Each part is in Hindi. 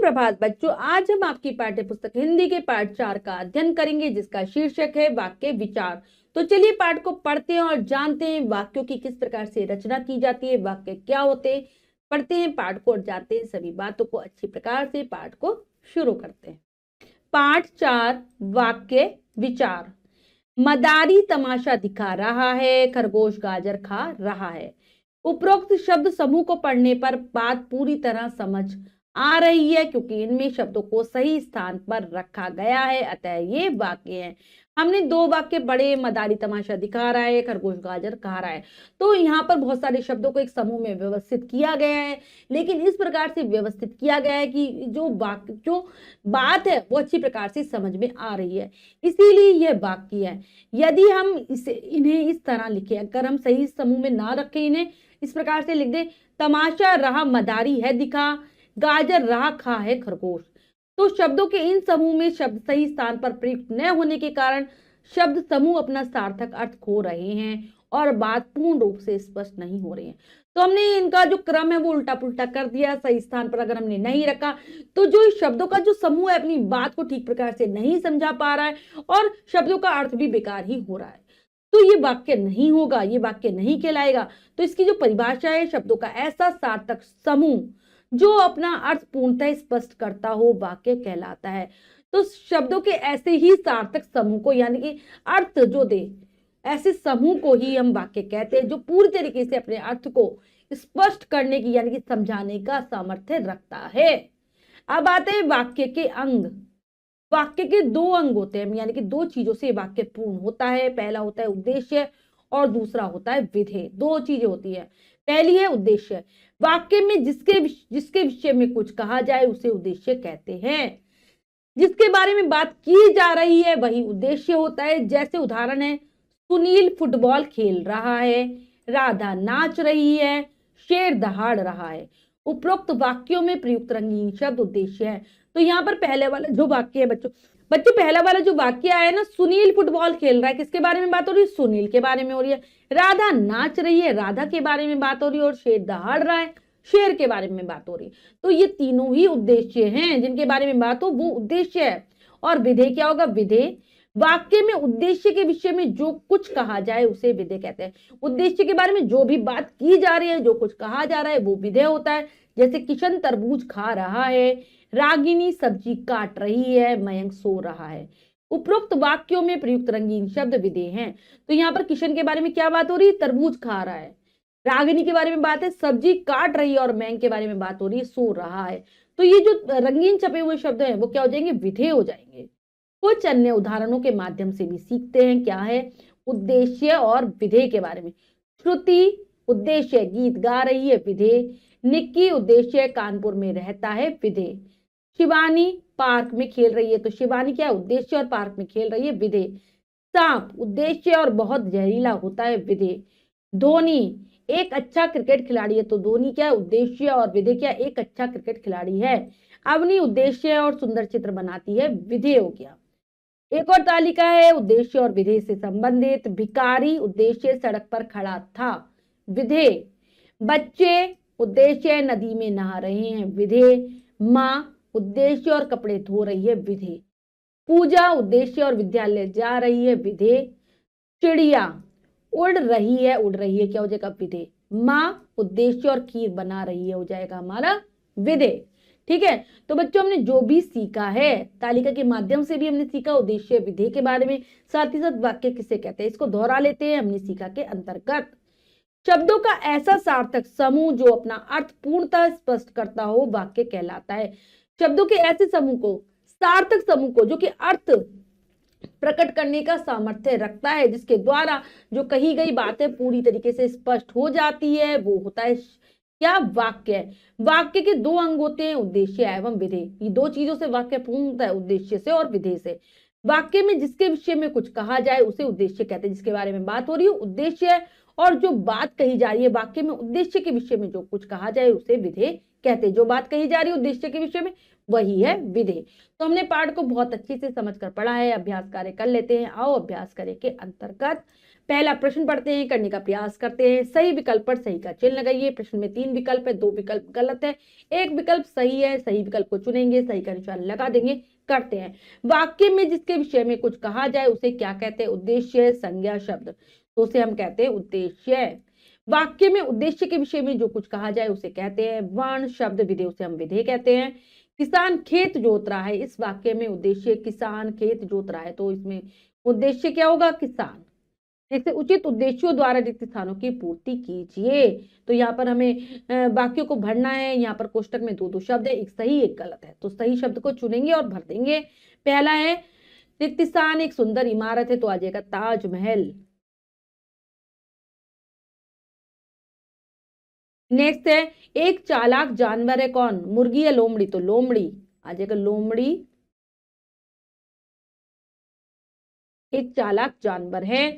सुप्रभात बच्चों, आज हम आपकी पाठ्य पुस्तक हिंदी के पाठ 4 का अध्ययन करेंगे जिसका शीर्षक है वाक्य विचार। तो चलिए पाठ को पढ़ते हैं और जानते हैं वाक्यों की किस प्रकार से रचना की जाती है, वाक्य क्या होते हैं। पढ़ते हैं पाठ को और जानते हैं सभी बातों को। अच्छी प्रकार से पाठ को शुरू करते हैं। पाठ 4 वाक्य विचार। मदारी तमाशा दिखा रहा है, खरगोश गाजर खा रहा है। उपरोक्त शब्द समूह को पढ़ने पर बात पूरी तरह समझ आ रही है क्योंकि इनमें शब्दों को सही स्थान पर रखा गया है, अतः ये वाक्य है। हमने 2 वाक्य पढ़े, मदारी तमाशा दिखा रहा है, खरगोश गाजर खा रहा है। तो यहाँ पर बहुत सारे शब्दों को एक समूह में व्यवस्थित किया गया है, लेकिन इस प्रकार से व्यवस्थित किया गया है कि जो बात है वो अच्छी प्रकार से समझ में आ रही है, इसीलिए यह वाक्य है। यदि हम इन्हें इस तरह लिखें, अगर हम सही समूह में ना रखें, इन्हें इस प्रकार से लिख दे, तमाशा रहा मदारी है दिखा, गाजर रहा खा है खरगोश, तो शब्दों के इन समूह में शब्द सही स्थान पर प्रयुक्त न होने के कारण शब्द समूह अपना सार्थक अर्थ खो रहे हैं और बात पूर्ण रूप से स्पष्ट नहीं हो रही है। तो हमने इनका जो क्रम है वो उल्टा पुल्टा कर दिया। सही स्थान पर अगर हमने नहीं रखा तो जो इस शब्दों का जो समूह है अपनी बात को ठीक प्रकार से नहीं समझा पा रहा है और शब्दों का अर्थ भी बेकार ही हो रहा है, तो ये वाक्य नहीं होगा, ये वाक्य नहीं कहलाएगा। तो इसकी जो परिभाषा है, शब्दों का ऐसा सार्थक समूह जो अपना अर्थ पूर्णतः स्पष्ट करता हो वाक्य कहलाता है। तो शब्दों के ऐसे ही सार्थक समूह को, यानी कि अर्थ जो दे, ऐसे समूह को ही हम वाक्य कहते हैं जो पूरी तरीके से अपने अर्थ को स्पष्ट करने की यानी कि समझाने का सामर्थ्य रखता है। अब आते हैं वाक्य के अंग। वाक्य के 2 अंग होते हैं, यानी कि 2 चीजों से वाक्य पूर्ण होता है। पहला होता है उद्देश्य और दूसरा होता है विधेय। 2 चीजें होती है। पहली है उद्देश्य। वाक्य में जिसके विषय में कुछ कहा जाए उसे उद्देश्य कहते हैं। जिसके बारे में बात की जा रही है वही उद्देश्य होता है। जैसे उदाहरण है, सुनील फुटबॉल खेल रहा है, राधा नाच रही है, शेर दहाड़ रहा है। उपरोक्त वाक्यों में प्रयुक्त रंगीन शब्द उद्देश्य है। तो यहाँ पर पहले वाला जो वाक्य है बच्चों पहला वाला जो वाक्य आया ना, सुनील फुटबॉल खेल रहा है, किसके बारे में बात हो रही है? सुनील के बारे में हो रही है। राधा नाच रही है, राधा के बारे में बात हो रही है। और शेर दहाड़ रहा है, शेर के बारे में बात हो रही है। तो ये तीनों ही उद्देश्य हैं, जिनके बारे में बात हो वो उद्देश्य है। और विधेय क्या होगा? विधेय वाक्य में उद्देश्य के विषय में जो कुछ कहा जाए उसे विधेय कहते हैं। उद्देश्य के बारे में जो भी बात की जा रही है, जो कुछ कहा जा रहा है वो विधेय होता है। जैसे किशन तरबूज खा रहा है, रागिनी सब्जी काट रही है, मयंक सो रहा है। उपरोक्त वाक्यों में प्रयुक्त रंगीन शब्द विधेय हैं। तो यहाँ पर किशन के बारे में क्या बात हो रही है? तरबूज खा रहा है। रागिनी के बारे में बात है, सब्जी काट रही है। और मयंक के बारे में बात हो रही है, सो रहा है। तो ये जो रंगीन छपे हुए शब्द हैं वो क्या हो जाएंगे? विधेय हो जाएंगे। कुछ अन्य उदाहरणों के माध्यम से भी सीखते हैं क्या है उद्देश्य और विधेय के बारे में। श्रुति उद्देश्य गीत गा रही है, विधेय। निक्की उद्देश्य कानपुर में रहता है, विधेय। शिवानी पार्क में खेल रही है, तो शिवानी क्या उद्देश्य और पार्क में खेल रही है, विधेय। सांप उद्देश्य और बहुत जहरीला होता है, विधेय। धोनी एक अच्छा क्रिकेट खिलाड़ी है, तो धोनी क्या उद्देश्य और विधेय क्या एक अच्छा क्रिकेट खिलाड़ी है। अवनी उद्देश्य और सुंदर चित्र बनाती है, विधेय हो गया। एक और तालिका है उद्देश्य और विधेय से संबंधित। भिखारी उद्देश्य सड़क पर खड़ा था, विधेय। बच्चे उद्देश्य नदी में नहा रहे हैं, विधेय। माँ उद्देश्य और कपड़े धो रही है, विधेय। पूजा उद्देश्य और विद्यालय जा रही है, विधेय। चिड़िया उड़ रही है क्या हो जाएगा? विधेय। माँ उद्देश्य और खीर बना रही है हो जाएगा हमारा विधेय। ठीक है, तो बच्चों हमने जो भी सीखा है तालिका के माध्यम से भी हमने सीखा उद्देश्य विधेय के बारे में, साथ ही साथ वाक्य किसे कहते हैं इसको दोहरा लेते हैं। हमने सीखा के अंतर्गत शब्दों का ऐसा सार्थक समूह जो अपना अर्थ पूर्णतः स्पष्ट करता हो वाक्य कहलाता है। शब्दों के ऐसे समूह को, सार्थक समूह को, जो कि अर्थ प्रकट करने का सामर्थ्य रखता है, जिसके द्वारा जो कही गई बातें पूरी तरीके से स्पष्ट हो जाती है, वो होता है क्या? वाक्य। वाक्य के 2 अंग होते हैं, उद्देश्य एवं विधेय। ये 2 चीजों से वाक्य पूर्ण होता है, उद्देश्य से और विधेय से। वाक्य में जिसके विषय में कुछ कहा जाए उसे उद्देश्य कहते हैं। जिसके बारे में बात हो रही है उद्देश्य है, और जो बात कही जा रही है वाक्य में उद्देश्य के विषय में जो कुछ कहा जाए उसे विधेय कहते हैं। जो बात कही जा रही है उद्देश्य के विषय में वही है विधेय। तो हमने पाठ को बहुत अच्छे से समझकर पढ़ा है। अभ्यास कार्य कर लेते हैं। आओ अभ्यास कार्य के अंतर्गत पहला प्रश्न पढ़ते हैं, करने का प्रयास करते हैं। सही विकल्प पर सही का चिन्ह लगाइए। प्रश्न में 3 विकल्प है, 2 विकल्प गलत है, 1 विकल्प सही है। सही विकल्प को चुनेंगे, सही का निशान लगा देंगे। करते हैं। वाक्य में जिसके विषय में कुछ कहा जाए उसे क्या कहते हैं? उद्देश्य, संज्ञा, शब्द। तो उसे हम कहते हैं उद्देश्य। वाक्य में उद्देश्य के विषय में जो कुछ कहा जाए उसे कहते हैं वर्ण, शब्द, विधेय, उसे हम विधेय कहते हैं। किसान खेत जोत रहा है, इस वाक्य में उद्देश्य किसान खेत जोत रहा है, तो इसमें उद्देश्य क्या होगा? किसान। जैसे उचित उद्देश्यों द्वारा रिक्त स्थानों की पूर्ति कीजिए, तो यहाँ पर हमें वाक्यों को भरना है। यहाँ पर कोष्टक में 2 शब्द है, एक सही एक गलत है, तो सही शब्द को चुनेंगे और भर देंगे। पहला है रिक्त स्थान एक सुंदर इमारत है, तो आ जाएगा ताजमहल। नेक्स्ट है एक चालाक जानवर है, कौन? मुर्गी या लोमड़ी? तो लोमड़ी आ जाएगा, लोमड़ी एक चालाक जानवर है।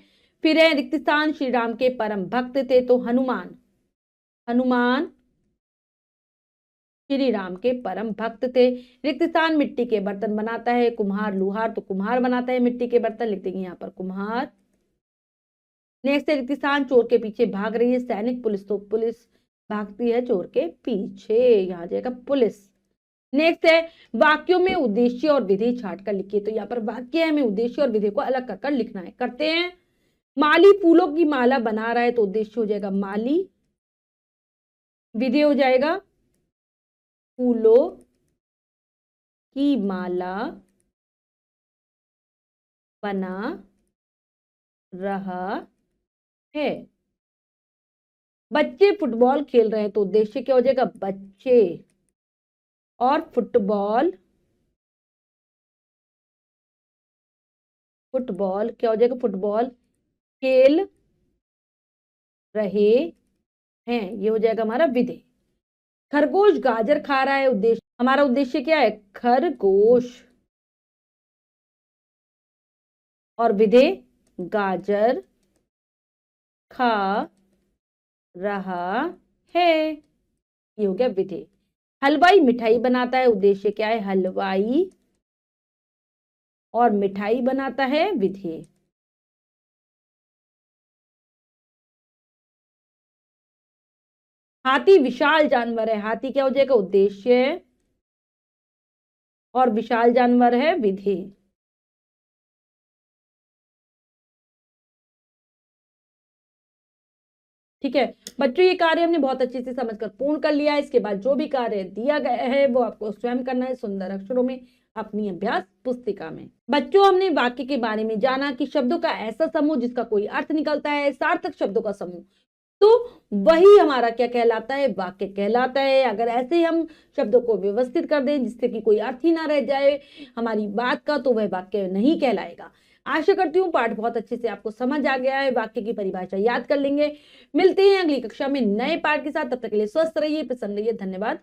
फिर है रिक्त स्थान श्री राम के परम भक्त थे, तो हनुमान। हनुमान श्री राम के परम भक्त थे। रिक्त स्थान मिट्टी के बर्तन बनाता है, कुम्हार लुहार, तो कुम्हार बनाता है मिट्टी के बर्तन, लिख देंगे यहाँ पर कुम्हार। नेक्स्ट है रिक्त स्थान चोर के पीछे भाग रही है सैनिक, पुलिस, तो पुलिस भागती है चोर के पीछे, यहाँ जाएगा पुलिस। नेक्स्ट है वाक्यों में उद्देश्य और विधेय छाट कर लिखिए, तो यहाँ पर वाक्य है, हमें उद्देश्य और विधेय को अलग कर लिखना है। करते हैं। माली फूलों की माला बना रहा है, तो उद्देश्य हो जाएगा माली, विधेय हो जाएगा फूलों की माला बना रहा है। बच्चे फुटबॉल खेल रहे हैं, तो उद्देश्य क्या हो जाएगा? बच्चे और फुटबॉल, फुटबॉल क्या हो जाएगा? फुटबॉल खेल रहे हैं, ये हो जाएगा हमारा विधेय। खरगोश गाजर खा रहा है, उद्देश्य, हमारा उद्देश्य क्या है? खरगोश, और विधेय गाजर खा रहा है, ये हो गया विधेय। हलवाई मिठाई बनाता है, उद्देश्य क्या है? हलवाई और मिठाई बनाता है, विधेय। हाथी विशाल जानवर है, हाथी क्या हो जाएगा? उद्देश्य और विशाल जानवर है, विधेय। ठीक है बच्चों, ये कार्य हमने बहुत अच्छे से समझकर पूर्ण कर लिया है। इसके बाद जो भी कार्य दिया गया है वो आपको स्वयं करना है सुंदर अक्षरों में अपनी अभ्यास पुस्तिका में। बच्चों, हमने वाक्य के बारे में जाना कि शब्दों का ऐसा समूह जिसका कोई अर्थ निकलता है, सार्थक शब्दों का समूह, तो वही हमारा क्या कहलाता है? वाक्य कहलाता है। अगर ऐसे ही हम शब्दों को व्यवस्थित कर दें जिससे कि कोई अर्थ ही ना रह जाए हमारी बात का, तो वह वाक्य नहीं कहलाएगा। आशा करती हूँ पाठ बहुत अच्छे से आपको समझ आ गया है, वाक्य की परिभाषा याद कर लेंगे। मिलते हैं अगली कक्षा में नए पाठ के साथ, तब तक के लिए स्वस्थ रहिए, प्रसन्न रहिए, धन्यवाद।